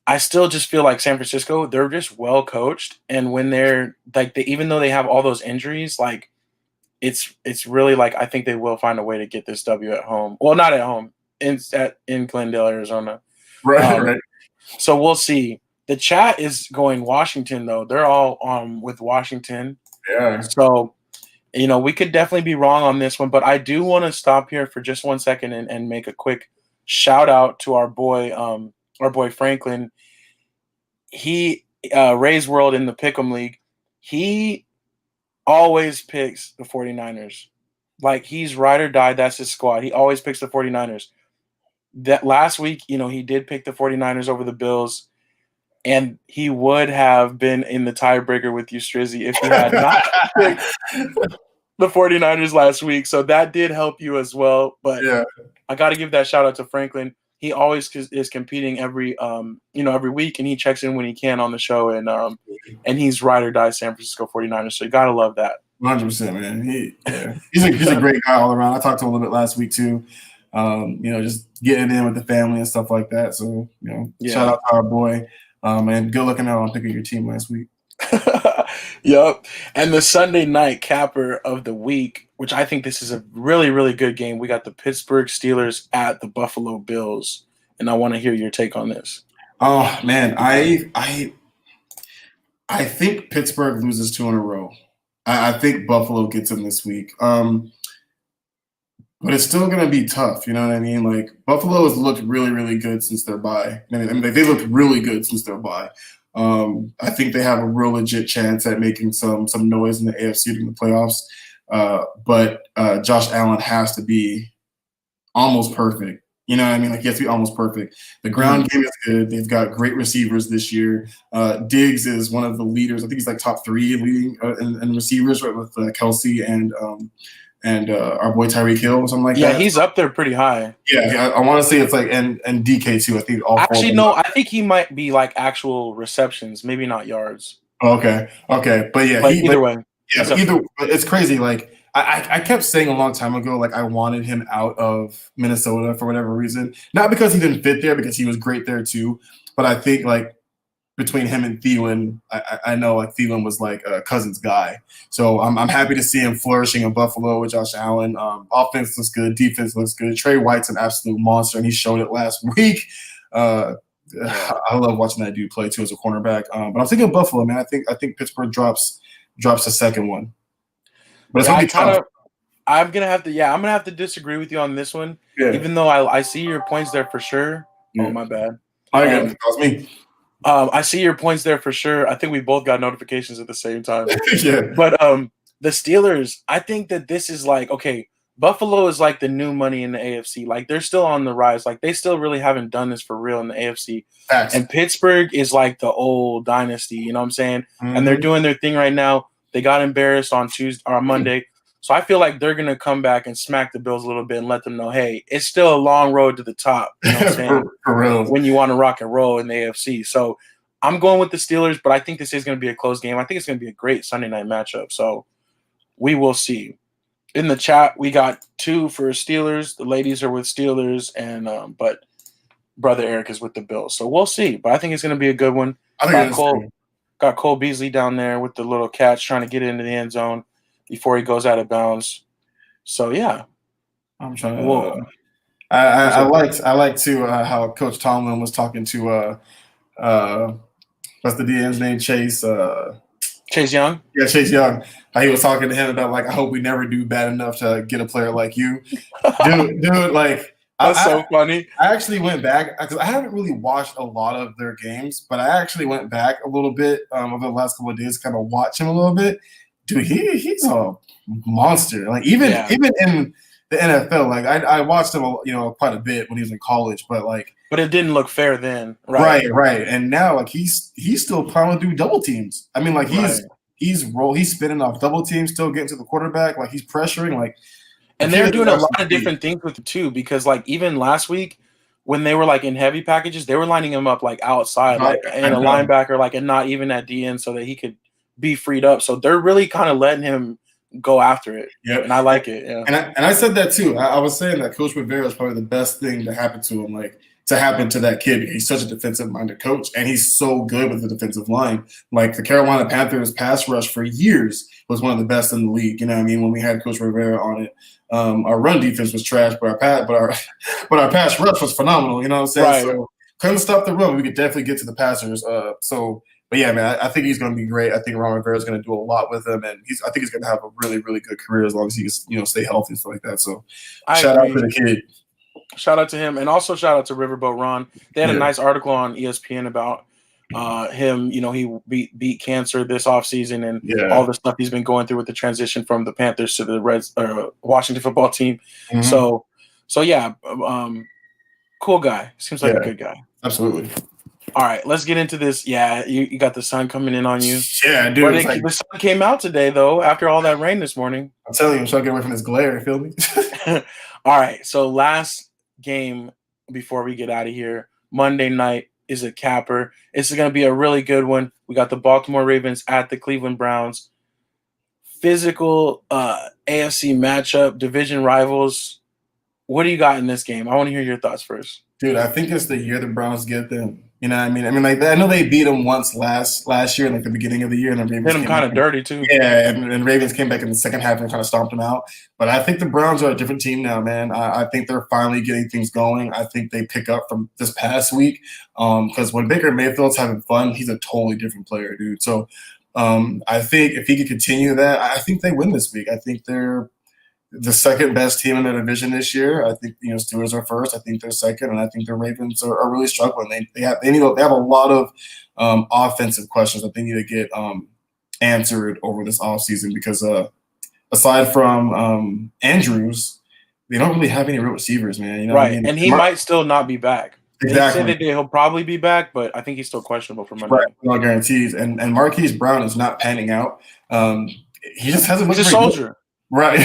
I still just feel like San Francisco, they're just well coached, and when they're like, even though they have all those injuries, like it's really like I think they will find a way to get this W at home. Well, not at home, in Glendale, Arizona. Right. So we'll see. The chat is going Washington though. They're all with Washington. Yeah. So, we could definitely be wrong on this one, but I do want to stop here for just 1 second and make a quick shout out to our boy Franklin. He Ray's World in the Pick'em League. He always picks the 49ers. Like, he's ride or die. That's his squad. He always picks the 49ers. That last week, he did pick the 49ers over the Bills, and he would have been in the tiebreaker with you, Strizzy, if he had not picked the 49ers last week. So that did help you as well. But yeah, I got to give that shout out to Franklin. He always is competing every week, and he checks in when he can on the show, and he's ride or die San Francisco 49ers. So you got to love that. 100%, man. He's a great guy all around. I talked to him a little bit last week too. Just getting in with the family and stuff like that. So, shout out to our boy. And good looking out on picking your team last week. Yep. And the Sunday night capper of the week, which I think this is a really, really good game. We got the Pittsburgh Steelers at the Buffalo Bills. And I want to hear your take on this. Oh man, I think Pittsburgh loses 2 in a row. I think Buffalo gets them this week. But it's still going to be tough. You know what I mean? Like, Buffalo has looked really, really good since their bye. I mean, they looked really good since their bye. I think they have a real legit chance at making some noise in the AFC during the playoffs. But Josh Allen has to be almost perfect. You know what I mean? Like, he has to be almost perfect. The ground game is good. They've got great receivers this year. Diggs is one of the leaders. I think he's like top 3 leading in receivers, right, with Kelsey and our boy Tyreek Hill or something like that. Yeah, he's up there pretty high. Yeah, I want to say it's like and DK too. I think all actually no, I think he might be like actual receptions, maybe not yards. Okay, but yeah, either way. Yeah, it's crazy. Like I kept saying a long time ago, like I wanted him out of Minnesota for whatever reason. Not because he didn't fit there, because he was great there too. But I think like between him and Thielen, I know like Thielen was like a Cousins guy. So I'm happy to see him flourishing in Buffalo with Josh Allen. Offense looks good. Defense looks good. Trey White's an absolute monster, and he showed it last week. I love watching that dude play too as a cornerback. But I'm thinking Buffalo, man. I think Pittsburgh drops the second one. But it's gonna be tough. I'm gonna have to disagree with you on this one. Yeah. Even though I see your points there for sure. Yeah. Oh, my bad. That was me. I see your points there for sure. I think we both got notifications at the same time. Yeah. But the Steelers, I think that this is like, okay, Buffalo is like the new money in the AFC. Like, they're still on the rise. Like, they still really haven't done this for real in the AFC. Facts. And Pittsburgh is like the old dynasty, you know what I'm saying? Mm-hmm. And they're doing their thing right now. They got embarrassed on Monday. So I feel like they're gonna come back and smack the Bills a little bit and let them know, hey, it's still a long road to the top. You know what I'm saying? for real. When you want to rock and roll in the AFC. So I'm going with the Steelers, but I think this is going to be a close game. I think it's going to be a great Sunday night matchup. So we will see. In the chat, we got 2 for Steelers. The ladies are with Steelers, and but brother Eric is with the Bills. So we'll see. But I think it's going to be a good one. Got Cole Beasley down there with the little catch trying to get into the end zone before he goes out of bounds. So yeah, I'm trying to. I liked too how Coach Tomlin was talking to what's the DM's name? Chase Young. Yeah, Chase Young. How he was talking to him about like, I hope we never do bad enough to get a player like you, dude. Like that's so funny. I actually went back because I haven't really watched a lot of their games, but I actually went back a little bit over the last couple of days, kind of watch him a little bit. Dude, he's a monster. Like even in the NFL, like I watched him, quite a bit when he was in college, but it didn't look fair then, right? And now, like he's still plowing through double teams. I mean, like he's spinning off double teams, still getting to the quarterback, like he's pressuring, like. And they're doing a lot of different things with it too, because like even last week when they were like in heavy packages, they were lining him up like outside, like in a linebacker, like and not even at the end, so that he could be freed up. So they're really kind of letting him go after it. Yeah, and I like it. Yeah, and I said that too. I was saying that Coach Rivera is probably the best thing to happen to him, like to happen to that kid. He's such a defensive-minded coach, and he's so good with the defensive line. Like the Carolina Panthers pass rush for years was one of the best in the league. You know what I mean? When we had Coach Rivera on it, our run defense was trash, but our pass rush was phenomenal. You know what I'm saying? Right. So couldn't stop the run. We could definitely get to the passers. But yeah, man, I think he's going to be great. I think Ron Rivera is going to do a lot with him, and I think he's going to have a really, really good career as long as he can, stay healthy and stuff like that. So shout out to the kid. Shout out to him, and also shout out to Riverboat Ron. They had a nice article on ESPN about him. He beat cancer this offseason and all the stuff he's been going through with the transition from the Panthers to the Washington football team. Mm-hmm. So yeah, cool guy. Seems like a good guy. Absolutely. All right, let's get into this. Yeah, you got the sun coming in on you. Yeah, dude. The sun came out today, though, after all that rain this morning. I'm telling you, I'm trying to get away from this glare. You feel me? All right, so last game before we get out of here, Monday night is a capper. This is going to be a really good one. We got the Baltimore Ravens at the Cleveland Browns. Physical AFC matchup, division rivals. What do you got in this game? I want to hear your thoughts first. Dude, I think it's the year the Browns get them. You know what I mean? I mean, like I know they beat them once last year, like the beginning of the year, and the Ravens hit them kind of dirty too. Yeah, and Ravens came back in the second half and kind of stomped them out. But I think the Browns are a different team now, man. I think they're finally getting things going. I think they pick up from this past week because when Baker Mayfield's having fun, he's a totally different player, dude. So I think if he could continue that, I think they win this week. I think they're the second best team in the division this year. I think Steelers are first. I think they're second, and I think the Ravens are really struggling. They have a lot of offensive questions that they need to get answered over this offseason because aside from Andrews, they don't really have any real receivers, man. You know right, what I mean? And he might still not be back. Exactly. They said that he'll probably be back, but I think he's still questionable for Monday. Right, no guarantees. And Marquise Brown is not panning out. He just hasn't. He's a soldier. Right.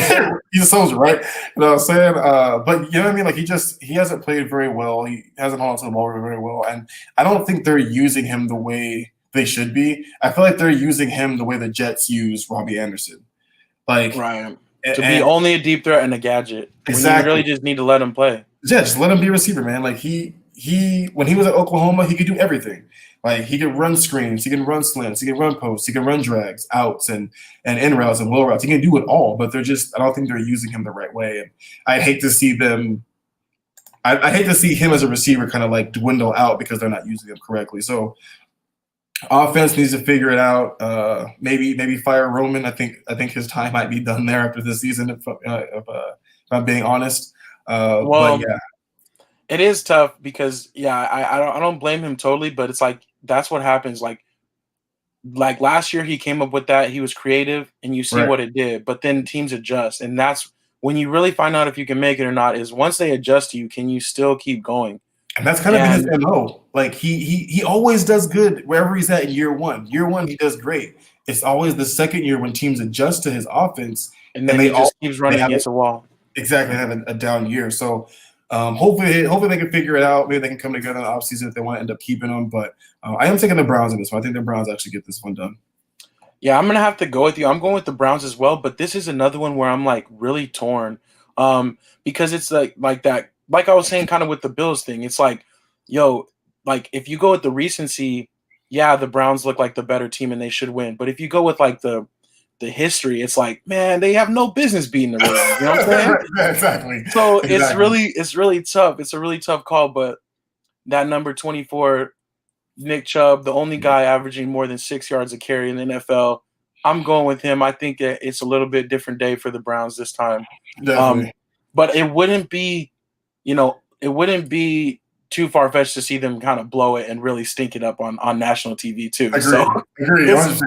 He's a soldier, right? You know what I'm saying? But you know what I mean? Like he hasn't played very well. He hasn't held on to the ball very well. And I don't think they're using him the way they should be. I feel like they're using him the way the Jets use Robbie Anderson. Like right. To be only a deep threat and a gadget. Exactly. When you really just need to let him play. Yeah, just let him be a receiver, man. Like he when he was at Oklahoma, he could do everything. Like he could run screens, he can run slants, he can run posts, he can run drags, outs, and in routes and wheel routes. He can do it all, but I don't think they're using him the right way. And I'd hate to see them. I hate to see him as a receiver kind of like dwindle out because they're not using him correctly. So offense needs to figure it out. Maybe fire Roman. I think his time might be done there after this season. If I'm being honest. But yeah. It is tough because I don't blame him totally, but it's like that's what happens. Like last year he came up with that. He was creative and you see what it did, but then teams adjust. And that's when you really find out if you can make it or not is once they adjust to you, can you still keep going? And that's kind of his MO. Like he always does good wherever he's at in year one. Year one, he does great. It's always the second year when teams adjust to his offense. and then they he just all keeps they running have against the wall. exactly have a down year. So hopefully they can figure it out. Maybe they can come together in the offseason if they want to end up keeping them. But I am taking the Browns in this one. I think the Browns actually get this one done. Yeah, I'm gonna have to go with you. I'm going with the Browns as well, but this is another one where I'm like really torn, because it's like that. Like I was saying, kind of with the Bills thing. It's like, yo, like if you go with the recency, yeah, the Browns look like the better team and they should win. But if you go with like the history, it's like, man, they have no business beating the Ravens. You know what I'm saying? Yeah, exactly. So Exactly. it's really tough. It's a really tough call, but that number 24, Nick Chubb, the only guy averaging more than 6 yards a carry in the NFL, I'm going with him. I think that it's a little bit different day for the Browns this time. Definitely. But it wouldn't be, it wouldn't be too far fetched to see them kind of blow it and really stink it up on national TV too. Agree. So Agree. it's-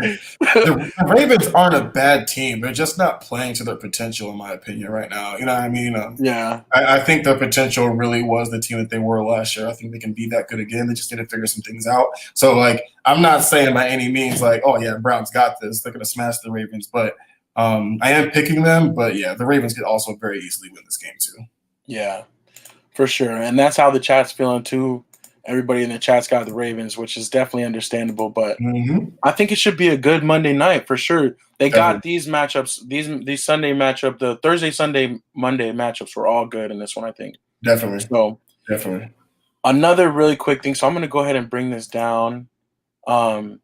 100%. The Ravens aren't a bad team. They're just not playing to their potential, in my opinion, right now. You know what I mean? yeah, I think their potential really was the team that they were last year. I think they can be that good again. They just need to figure some things out. So, like, I'm not saying by any means, like, oh, yeah, Browns got this. They're going to smash the Ravens. But I am picking them. But, yeah, the Ravens could also very easily win this game, too. yeah, for sure. And that's how the chat's feeling too. Everybody in the chat's got the Ravens, which is definitely understandable. But I think it should be a good Monday night for sure. They got these matchups, these Sunday matchup, the Thursday, Sunday, Monday matchups were all good in this one, I think. Definitely. So Definitely. another really quick thing. So I'm going to go ahead and bring this down, and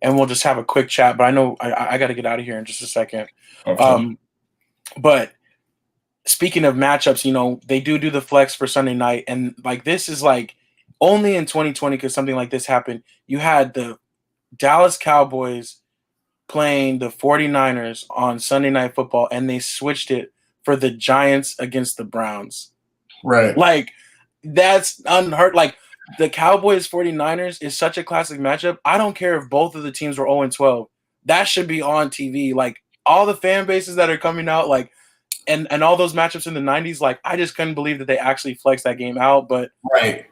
we'll just have a quick chat. But I know I got to get out of here in just a second. Okay. But speaking of matchups, they do the flex for Sunday night, and like this is like only in 2020 because something like this happened. You had the Dallas Cowboys playing the 49ers on Sunday Night Football, and they switched it for the Giants against the Browns. Right. Like, that's unheard. Like, the Cowboys 49ers is such a classic matchup. I don't care if both of the teams were 0-12. That should be on TV. Like, all the fan bases that are coming out, like, and all those matchups in the 90s, like, I just couldn't believe that they actually flexed that game out. But Right.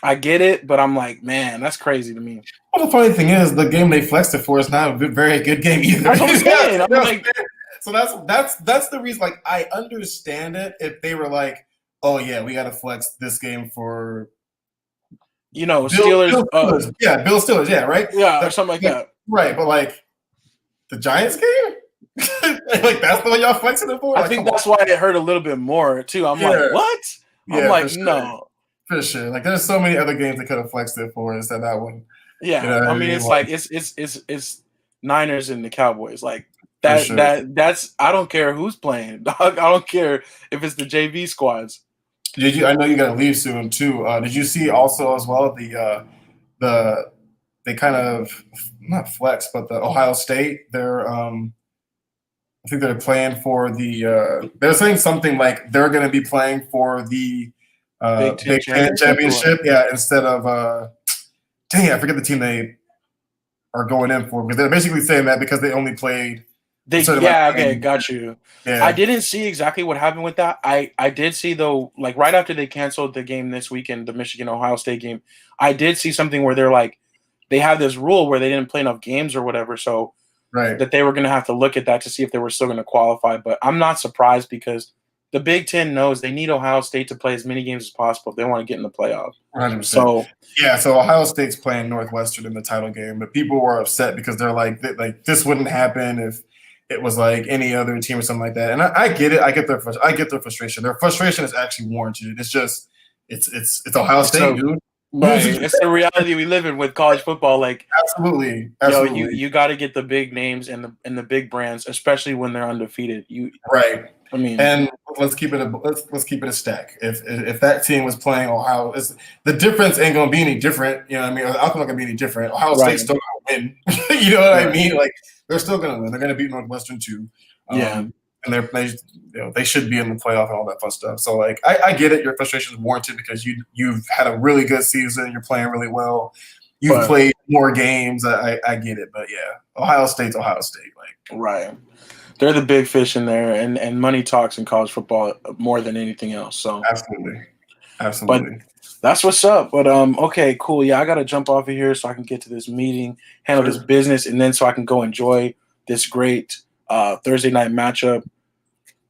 I get it, but I'm like, man, that's crazy to me. Well, the funny thing is, the game they flexed it for is not a very good game either. That's what I'm saying. I'm like, so that's the reason. Like, I understand it if they were like, oh yeah, we got to flex this game for Steelers. Bill Steelers, yeah, right, yeah, or something like that. Right, but like the Giants game, like that's the one y'all flexing it for. I Like, think that's why it hurt a little bit more too. I'm like, what? I'm like, for sure. no. For sure. Like, there's so many other games they could have flexed it for instead of that one. Yeah, You know what I I mean, mean? it's Like- like it's Niners and the Cowboys. Like that sure. that's I don't care who's playing. Dog. I don't care if it's the JV squads. I know you got to leave soon too. Did you see also as well they kind of not flex, but the Ohio State, I think they're playing for they're saying something like they're going to be playing for the Big Ten championship. Yeah, instead of dang it, I forget the team they are going in for, because they're basically saying that because they only played. Okay, got you. Yeah. I didn't see exactly what happened with that. I did see though, like right after they canceled the game this weekend, the Michigan Ohio State game, I did see something where they're like they have this rule where they didn't play enough games or whatever, so Right. that they were going to have to look at that to see if they were still going to qualify. But I'm not surprised because the Big Ten knows they need Ohio State to play as many games as possible if they want to get in the playoff. 100%. So So Ohio State's playing Northwestern in the title game, but people were upset because they're like this wouldn't happen if it was like any other team or something like that. And I get it. I get their frustration. Their frustration is actually warranted. It's just it's Ohio State, dude. right, it's the reality we live in with college football. Like, Absolutely. you got to get the big names and the big brands, especially when they're undefeated. Right. I mean, And let's keep it a stack. If that team was playing Ohio, the difference ain't gonna be any different. You know what I mean? The outcome not gonna be any different. Ohio Right. State's still gonna win. You know what I Right. mean? Like, they're still gonna win. They're gonna beat Northwestern too. Yeah. And they should be in the playoff and all that fun stuff. So like, I get it. Your frustration is warranted because you've had a really good season. You're playing really well. You've But- played more games. I get it. But yeah, Ohio State's Ohio State. Like, right. They're the big fish in there, and money talks in college football more than anything else. So absolutely. that's what's up. But okay, cool. Yeah, I gotta jump off of here so I can get to this meeting, handle this business, and then so I can go enjoy this great Thursday night matchup.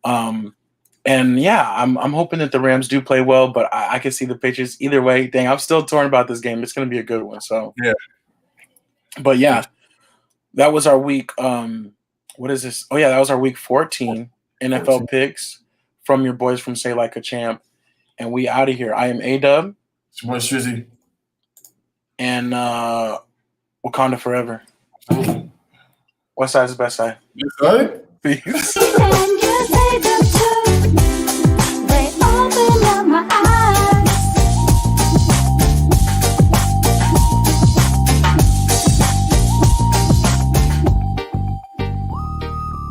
And yeah, I'm hoping that the Rams do play well, but I can see the Patriots either way. Dang, I'm still torn about this game. It's going to be a good one. So Yeah. But yeah, that was our week. What is this? Oh yeah, that was our week 14 NFL picks from your boys from Say Like a Champ, and we out of here. I am A-Dub. It's your boy Shrizzy. And Wakanda forever. West side's the best side. You excited? Peace. And you